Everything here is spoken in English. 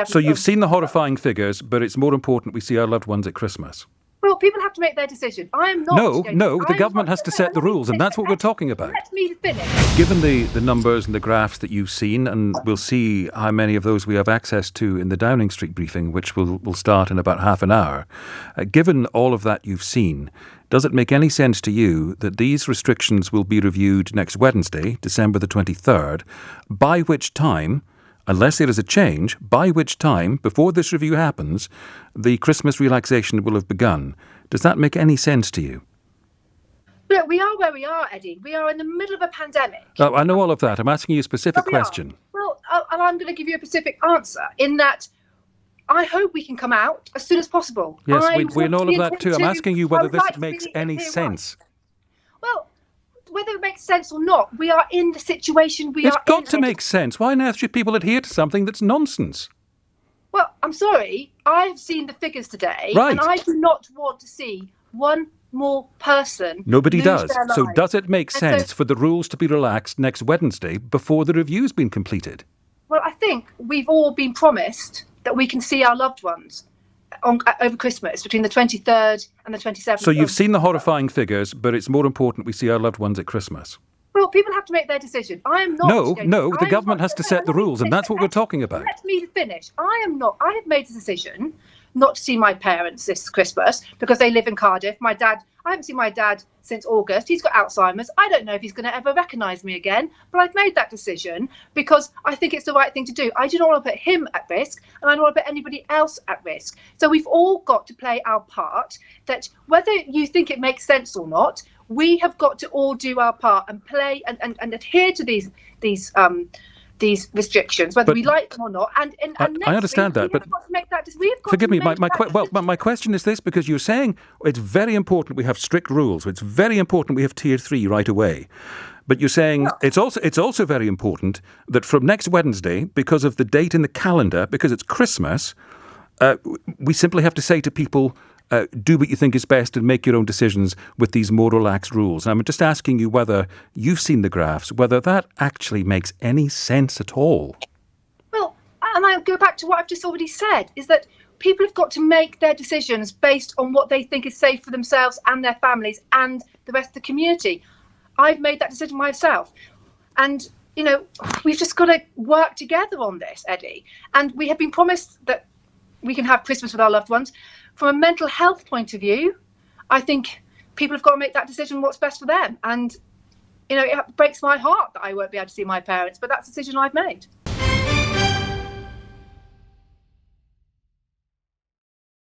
So you've seen the horrifying figures, but it's more important we see our loved ones at Christmas. Well, people have to make their decision. I am not. No, the government has to set the rules, and that's what we're talking about. Let me finish. Given the numbers and the graphs that you've seen, and we'll see how many of those we have access to in the Downing Street briefing, which will start in about half an hour, given all of that you've seen, does it make any sense to you that these restrictions will be reviewed next Wednesday, December the 23rd, by which time, unless there is a change, by which time, before this review happens, the Christmas relaxation will have begun? Does that make any sense to you? Look, we are where we are, Eddie. We are in the middle of a pandemic. I know all of that. I'm asking you a specific question. Well, and I'm going to give you a specific answer in that I hope we can come out as soon as possible. Yes, we know all of that too. I'm asking you whether this makes any sense. Well, whether it makes sense or not, we are in the situation we are in. It's got to make sense. Why on earth should people adhere to something that's nonsense? Well, I'm sorry. I've seen the figures today, right, and I do not want to see one more person. Nobody does. So does it make sense for the rules to be relaxed next Wednesday before the review's been completed? Well, I think we've all been promised that we can see our loved ones over Christmas between the 23rd and the 27th. So you've seen the horrifying figures, but it's more important we see our loved ones at Christmas. Well, people have to make their decision. I am not. No, the government has to set the rules, and that's what we're talking about. Let me finish. I am not. I have made a decision not to see my parents this Christmas because they live in Cardiff. I haven't seen my dad since August. He's got Alzheimer's. I don't know if he's going to ever recognise me again, but I've made that decision because I think it's the right thing to do. I do not want to put him at risk, and I don't want to put anybody else at risk. So we've all got to play our part, that whether you think it makes sense or not, we have got to all do our part and play and adhere to these restrictions, whether we like them or not. And I understand that, but forgive me. My question is this, because you're saying it's very important we have strict rules. It's very important we have tier 3 right away. But you're saying it's also very important that from next Wednesday, because of the date in the calendar, because it's Christmas, we simply have to say to people, do what you think is best and make your own decisions with these more relaxed rules. And I'm just asking you whether you've seen the graphs, whether that actually makes any sense at all. Well, and I go back to what I've just already said, is that people have got to make their decisions based on what they think is safe for themselves and their families and the rest of the community. I've made that decision myself. And, we've just got to work together on this, Eddie. And we have been promised that we can have Christmas with our loved ones. From a mental health point of view, I think people have got to make that decision what's best for them. And, it breaks my heart that I won't be able to see my parents, but that's a decision I've made.